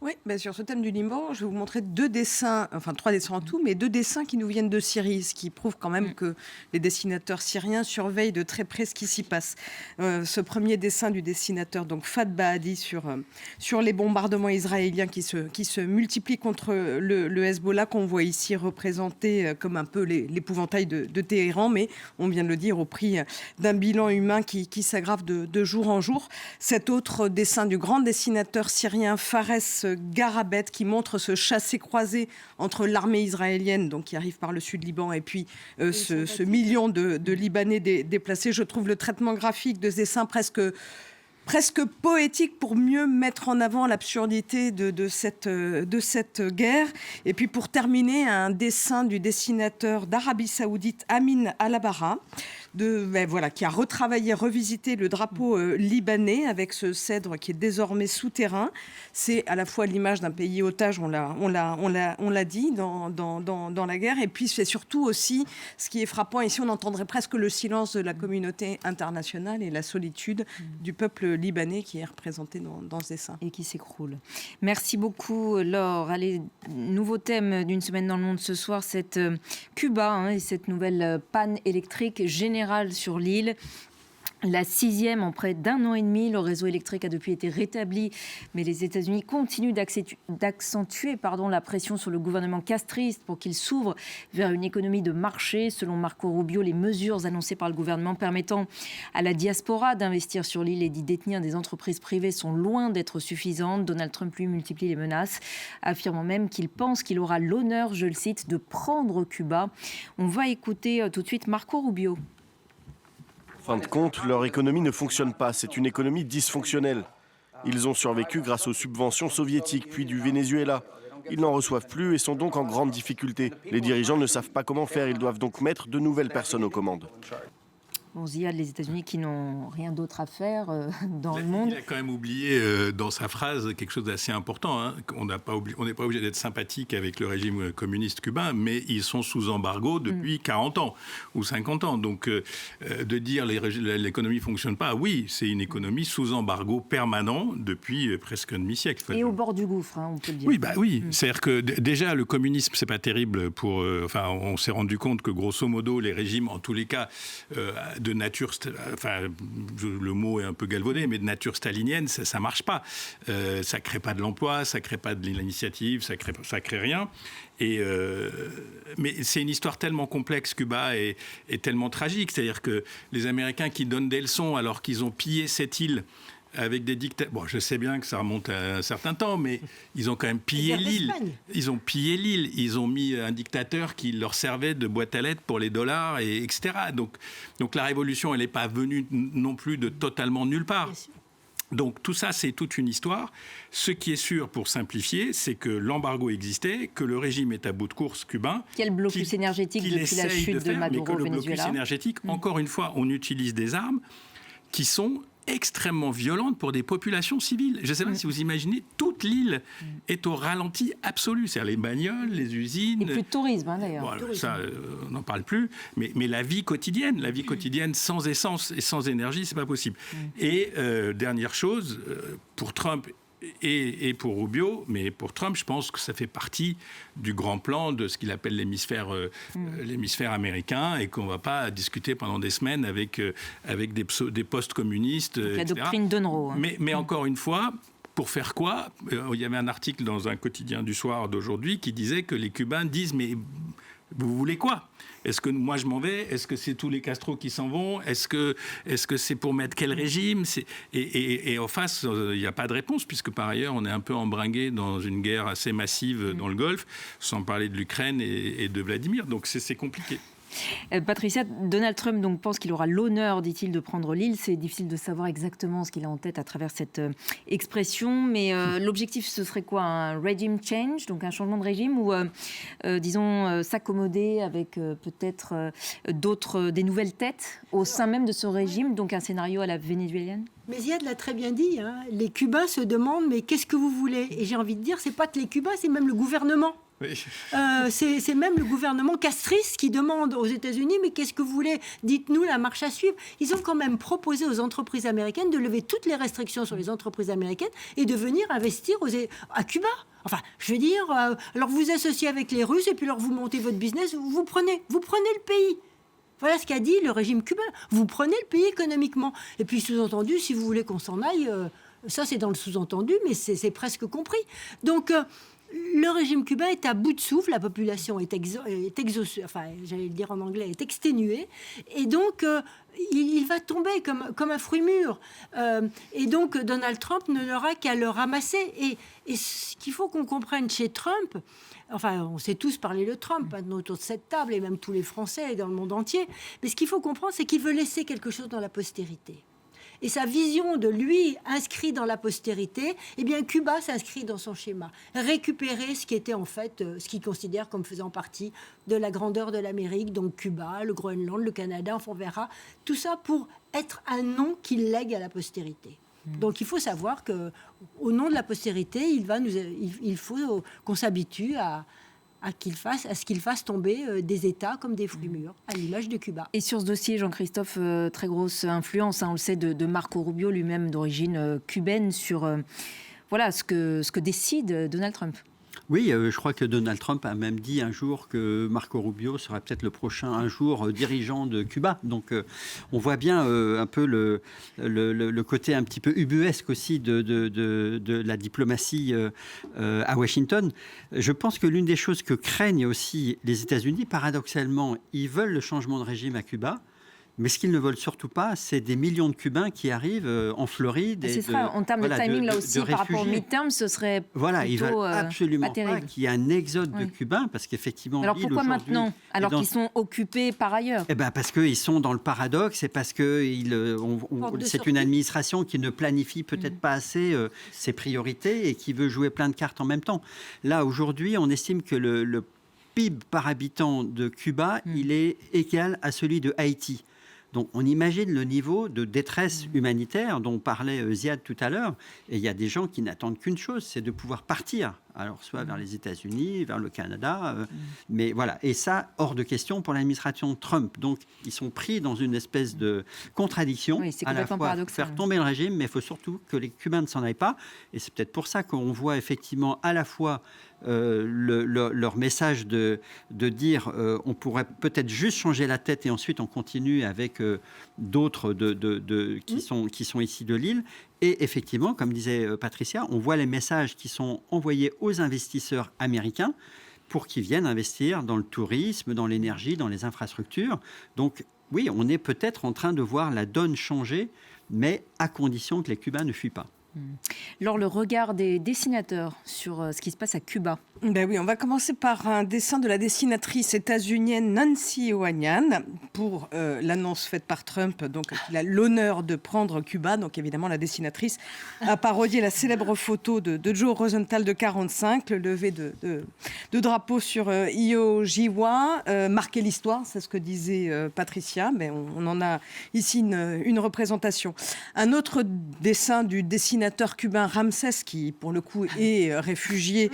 Oui, sur ce thème du Liban, je vais vous montrer 2 dessins, enfin 3 dessins en tout, mais 2 dessins qui nous viennent de Syrie, ce qui prouve quand même que les dessinateurs syriens surveillent de très près ce qui s'y passe. Ce premier dessin du dessinateur, donc Fad Bahadi, sur les bombardements israéliens qui se multiplient contre le Hezbollah, qu'on voit ici représenté comme un peu l'épouvantail de Téhéran, mais on vient de le dire, au prix d'un bilan humain qui s'aggrave de jour en jour. Cet autre dessin du grand dessinateur syrien Fares Garabet, qui montre ce chassé-croisé entre l'armée israélienne, donc qui arrive par le sud Liban, et puis ce million de Libanais déplacés. Je trouve le traitement graphique de ce dessin presque poétique pour mieux mettre en avant l'absurdité de cette guerre. Et puis pour terminer, un dessin du dessinateur d'Arabie Saoudite Amin Al-Abara, qui a retravaillé, revisité le drapeau libanais avec ce cèdre qui est désormais souterrain. C'est à la fois l'image d'un pays otage, on l'a dit, dans la guerre, et puis c'est surtout aussi ce qui est frappant. Ici, on entendrait presque le silence de la communauté internationale et la solitude du peuple libanais qui est représenté dans ce dessin. Et qui s'écroule. Merci beaucoup, Laure. Allez, nouveau thème d'une semaine dans le monde ce soir, c'est Cuba et cette nouvelle panne électrique générale sur l'île. La 6e en près d'1 an et demi. Le réseau électrique a depuis été rétabli, mais les États-Unis continuent d'accentuer la pression sur le gouvernement castriste pour qu'il s'ouvre vers une économie de marché. Selon Marco Rubio, les mesures annoncées par le gouvernement permettant à la diaspora d'investir sur l'île et d'y détenir des entreprises privées sont loin d'être suffisantes. Donald Trump, lui, multiplie les menaces, affirmant même qu'il pense qu'il aura l'honneur, je le cite, de prendre Cuba. On va écouter tout de suite Marco Rubio. En fin de compte, leur économie ne fonctionne pas. C'est une économie dysfonctionnelle. Ils ont survécu grâce aux subventions soviétiques, puis du Venezuela. Ils n'en reçoivent plus et sont donc en grande difficulté. Les dirigeants ne savent pas comment faire. Ils doivent donc mettre de nouvelles personnes aux commandes. Bon, Ziad, les États-Unis qui n'ont rien d'autre à faire dans le monde. Il a quand même oublié dans sa phrase quelque chose d'assez important. Hein. On n'est pas obligé d'être sympathique avec le régime communiste cubain, mais ils sont sous embargo depuis 40 ans ou 50 ans. Donc de dire l'économie ne fonctionne pas, oui, c'est une économie sous embargo permanent depuis presque un demi-siècle. Et au bord du gouffre, hein, on peut le dire. Oui, oui. C'est-à-dire que déjà, le communisme, c'est pas terrible pour... on s'est rendu compte que grosso modo, les régimes, en tous les cas, de nature, le mot est un peu galvaudé, mais de nature stalinienne, ça marche pas. Ça crée pas de l'emploi, ça crée pas de l'initiative, ça crée rien. Mais c'est une histoire tellement complexe, Cuba, et tellement tragique. C'est-à-dire que les Américains qui donnent des leçons alors qu'ils ont pillé cette île avec des dictateurs. Bon, je sais bien que ça remonte à un certain temps, mais ils ont quand même pillé l'île. Ils ont pillé l'île. Ils ont mis un dictateur qui leur servait de boîte à lettres pour les dollars, etc. Donc la révolution, elle n'est pas venue non plus de totalement nulle part. Donc tout ça, c'est toute une histoire. Ce qui est sûr, pour simplifier, c'est que l'embargo existait, que le régime est à bout de course cubain. Qu'il y a le blocus énergétique depuis la chute de Maduro au Venezuela. Mais que le blocus énergétique, encore une fois, on utilise des armes qui sont extrêmement violentes pour des populations civiles. Je ne sais pas si vous imaginez, toute l'île est au ralenti absolu. C'est-à-dire les bagnoles, les usines... Et plus de tourisme, d'ailleurs. Voilà, ça, on n'en parle plus. Mais la vie quotidienne sans essence et sans énergie, c'est pas possible. Et dernière chose, pour Trump et pour Rubio, mais pour Trump, je pense que ça fait partie du grand plan de ce qu'il appelle l'hémisphère américain, et qu'on ne va pas discuter pendant des semaines avec des post-communistes, etc. La doctrine Donroe. Mais encore une fois, pour faire quoi ? Il y avait un article dans un quotidien du soir d'aujourd'hui qui disait que les Cubains disent « mais vous voulez quoi ? Est-ce que moi je m'en vais ? Est-ce que c'est tous les Castro qui s'en vont ? Est-ce que c'est pour mettre quel régime ? Et en face, il n'y a pas de réponse, puisque par ailleurs, on est un peu embringué dans une guerre assez massive dans le Golfe, sans parler de l'Ukraine et de Vladimir. Donc c'est compliqué. Patricia, Donald Trump donc, pense qu'il aura l'honneur, dit-il, de prendre l'île. C'est difficile de savoir exactement ce qu'il a en tête à travers cette expression, mais l'objectif, ce serait quoi ? Un regime change, donc un changement de régime, ou disons s'accommoder avec peut-être des nouvelles têtes au sein même de ce régime, donc un scénario à la vénézuélienne ? Mais Ziad l'a très bien dit, hein. Les Cubains se demandent mais qu'est-ce que vous voulez ? Et j'ai envie de dire, c'est pas que les Cubains, c'est même le gouvernement. Oui. C'est même le gouvernement castriste qui demande aux États-Unis mais qu'est-ce que vous voulez ? Dites-nous la marche à suivre. Ils ont quand même proposé aux entreprises américaines de lever toutes les restrictions sur les entreprises américaines et de venir investir à Cuba. Enfin, je veux dire, alors vous associez avec les Russes et puis alors vous montez votre business, vous prenez le pays. Voilà ce qu'a dit le régime cubain. Vous prenez le pays économiquement. Et puis, sous-entendu, si vous voulez qu'on s'en aille, ça c'est dans le sous-entendu, mais c'est presque compris. Donc, le régime cubain est à bout de souffle, la population est exaucée, enfin, j'allais le dire en anglais, est exténuée. Et donc, il va tomber comme un fruit mûr. Et donc, Donald Trump n'aura qu'à le ramasser. Et ce qu'il faut qu'on comprenne chez Trump... Enfin, on sait tous parler de Trump maintenant autour de cette table, et même tous les Français dans le monde entier. Mais ce qu'il faut comprendre, c'est qu'il veut laisser quelque chose dans la postérité. Et sa vision de lui inscrit dans la postérité, eh bien Cuba s'inscrit dans son schéma. Récupérer ce qui était en fait, ce qu'il considère comme faisant partie de la grandeur de l'Amérique, donc Cuba, le Groenland, le Canada, enfin on verra. Tout ça pour être un nom qu'il lègue à la postérité. Donc il faut savoir qu'au nom de la postérité, il faut qu'on s'habitue à ce qu'il fasse tomber des États comme des fruits mûrs, à l'image de Cuba. Et sur ce dossier, Jean-Christophe, très grosse influence, on le sait, de Marco Rubio, lui-même d'origine cubaine, sur ce que décide Donald Trump. Oui, je crois que Donald Trump a même dit un jour que Marco Rubio sera peut-être le prochain un jour dirigeant de Cuba. Donc on voit bien un peu le côté un petit peu ubuesque aussi de la diplomatie à Washington. Je pense que l'une des choses que craignent aussi les États-Unis, paradoxalement, ils veulent le changement de régime à Cuba. Mais ce qu'ils ne veulent surtout pas, c'est des millions de Cubains qui arrivent en Floride. C'est ça, en termes de timing, là aussi, par rapport au midterm, ce serait voilà, ils veulent absolument pas qu'il y ait un exode de Cubains, parce qu'effectivement, alors pourquoi maintenant, alors qu'ils sont occupés par ailleurs ? Parce qu'ils sont dans le paradoxe, et parce que c'est une administration qui ne planifie peut-être pas assez ses priorités et qui veut jouer plein de cartes en même temps. Là, aujourd'hui, on estime que le PIB par habitant de Cuba, il est égal à celui de Haïti. Donc on imagine le niveau de détresse humanitaire dont parlait Ziad tout à l'heure. Et il y a des gens qui n'attendent qu'une chose, c'est de pouvoir partir. Alors soit vers les États-Unis, vers le Canada, mais voilà. Et ça, hors de question pour l'administration Trump. Donc ils sont pris dans une espèce de contradiction. Oui, c'est à la complètement fois paradoxal. faire tomber le régime, mais il faut surtout que les Cubains ne s'en aillent pas. Et c'est peut-être pour ça qu'on voit effectivement à la fois leur message de dire on pourrait peut-être juste changer la tête et ensuite on continue avec d'autres qui sont ici de l'île. Et effectivement, comme disait Patricia, on voit les messages qui sont envoyés aux investisseurs américains pour qu'ils viennent investir dans le tourisme, dans l'énergie, dans les infrastructures. Donc oui, on est peut-être en train de voir la donne changer, mais à condition que les Cubains ne fuient pas. Laure, le regard des dessinateurs sur ce qui se passe à Cuba. Ben oui, on va commencer par un dessin de la dessinatrice états-unienne Nancy Ohanian pour l'annonce faite par Trump. Donc, il a l'honneur de prendre Cuba. Donc, évidemment, la dessinatrice a parodié la célèbre photo de Joe Rosenthal de 1945, le lever de drapeau sur Iwo Jima, marquer l'histoire, c'est ce que disait Patricia. Mais on en a ici une représentation. Un autre dessin du dessinateur cubain Ramsès, qui pour le coup est réfugié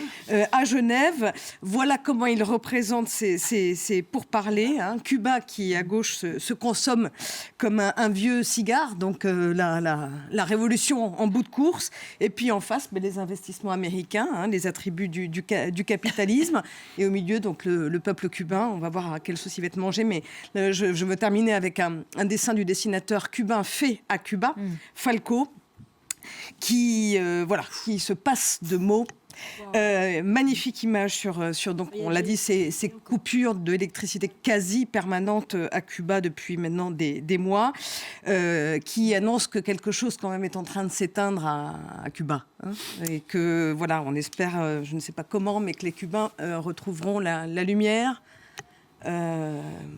à Genève. Voilà comment il représente ces pourparlers. Cuba qui, à gauche, se consomme comme un vieux cigare, donc la révolution en bout de course. Et puis en face, les investissements américains, les attributs du capitalisme. Et au milieu, donc le peuple cubain. On va voir à quelle sauce il va être mangé. Mais je veux terminer avec un dessin du dessinateur cubain fait à Cuba, Falco, qui se passe de mots. Magnifique image sur donc on l'a dit, ces coupures d'électricité quasi permanentes à Cuba depuis maintenant des mois, qui annoncent que quelque chose quand même est en train de s'éteindre à Cuba, et que voilà, on espère, je ne sais pas comment, mais que les Cubains retrouveront la lumière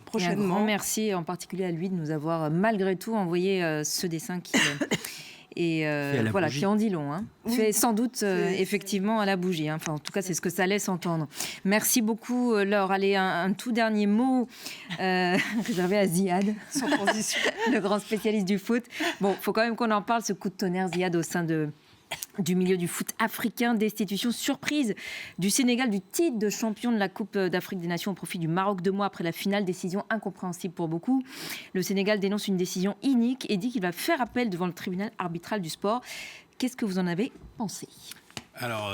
prochainement. Et un grand merci en particulier à lui de nous avoir malgré tout envoyé ce dessin qui qui en dit long. Fait sans doute effectivement à la bougie. Enfin, en tout cas, c'est ce que ça laisse entendre. Merci beaucoup, Laure. Allez, un tout dernier mot réservé à Ziad, sans transition, le grand spécialiste du foot. Bon, il faut quand même qu'on en parle, ce coup de tonnerre, Ziad, au sein du milieu du foot africain, destitution surprise du Sénégal du titre de champion de la Coupe d'Afrique des Nations au profit du Maroc 2 mois après la finale, décision incompréhensible pour beaucoup. Le Sénégal dénonce une décision inique et dit qu'il va faire appel devant le tribunal arbitral du sport. Qu'est-ce que vous en avez pensé ? Alors,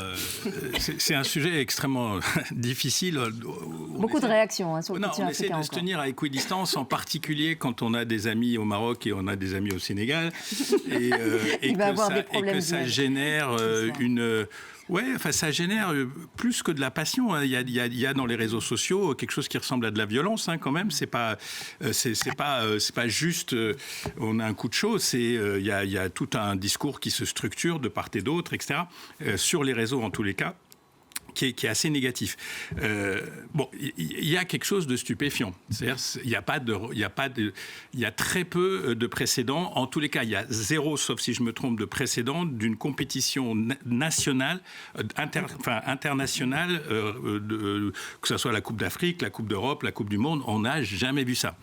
c'est un sujet extrêmement difficile. Beaucoup de réactions sur le continent africain. On essaie de se tenir à équidistance, en particulier quand on a des amis au Maroc et on a des amis au Sénégal. Et que ça génère une... Ouais, enfin, ça génère plus que de la passion. Il y a dans les réseaux sociaux quelque chose qui ressemble à de la violence, quand même. C'est pas juste. On a un coup de chaud. Il y a tout un discours qui se structure de part et d'autre, etc. Sur les réseaux, en tous les cas. Qui est assez négatif. Il y a quelque chose de stupéfiant. C'est-à-dire, il y a très peu de précédents. En tous les cas, il y a zéro, sauf si je me trompe, de précédents d'une compétition nationale, internationale, que ce soit la Coupe d'Afrique, la Coupe d'Europe, la Coupe du Monde. On n'a jamais vu ça.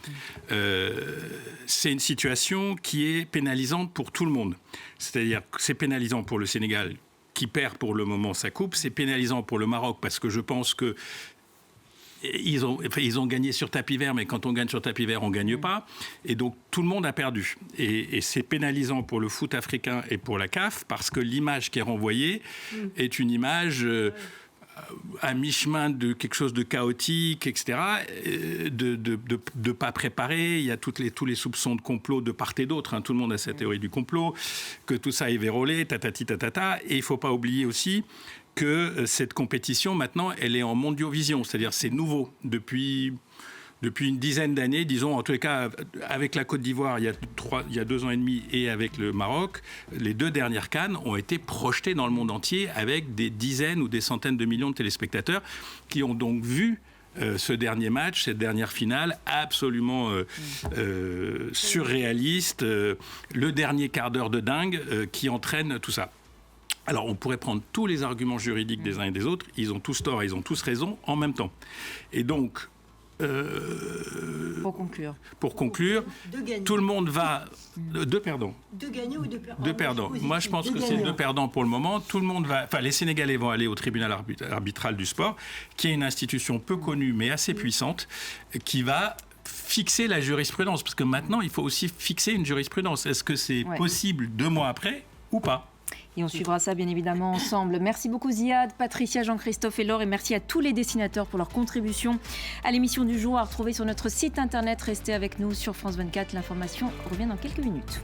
C'est une situation qui est pénalisante pour tout le monde. C'est-à-dire que c'est pénalisant pour le Sénégal, qui perd pour le moment sa coupe. C'est pénalisant pour le Maroc parce que je pense que ils ont gagné sur tapis vert, mais quand on gagne sur tapis vert, on ne gagne pas. Et donc, tout le monde a perdu. Et c'est pénalisant pour le foot africain et pour la CAF parce que l'image qui est renvoyée est une image... à mi-chemin de quelque chose de chaotique, etc., de pas préparé. Il y a tous les soupçons de complot de part et d'autre. Tout le monde a sa théorie du complot, que tout ça est vérolé, tatati tatata. Et il ne faut pas oublier aussi que cette compétition, maintenant, elle est en mondiovision. C'est-à-dire, c'est nouveau. Depuis une dizaine d'années, disons, en tous les cas, avec la Côte d'Ivoire, il y a 2 ans et demi, et avec le Maroc, les 2 dernières CAN ont été projetées dans le monde entier avec des dizaines ou des centaines de millions de téléspectateurs qui ont donc vu ce dernier match, cette dernière finale, absolument surréaliste, le dernier quart d'heure de dingue qui entraîne tout ça. Alors, on pourrait prendre tous les arguments juridiques des uns et des autres, ils ont tous tort, ils ont tous raison en même temps. Et donc, Pour conclure, Tout le monde va... Deux perdants. Deux gagnants ou deux perdants? Deux perdants. Moi, je pense que c'est deux perdants pour le moment. Tout le monde va... Enfin, les Sénégalais vont aller au tribunal arbitral du sport, qui est une institution peu connue, mais assez puissante, qui va fixer la jurisprudence. Parce que maintenant, il faut aussi fixer une jurisprudence. Est-ce que c'est possible 2 mois après ou pas? Et on suivra ça bien évidemment ensemble. Merci beaucoup Ziad, Patricia, Jean-Christophe et Laure, et merci à tous les dessinateurs pour leur contribution à l'émission du jour, à retrouver sur notre site internet. Restez avec nous sur France 24, l'information revient dans quelques minutes.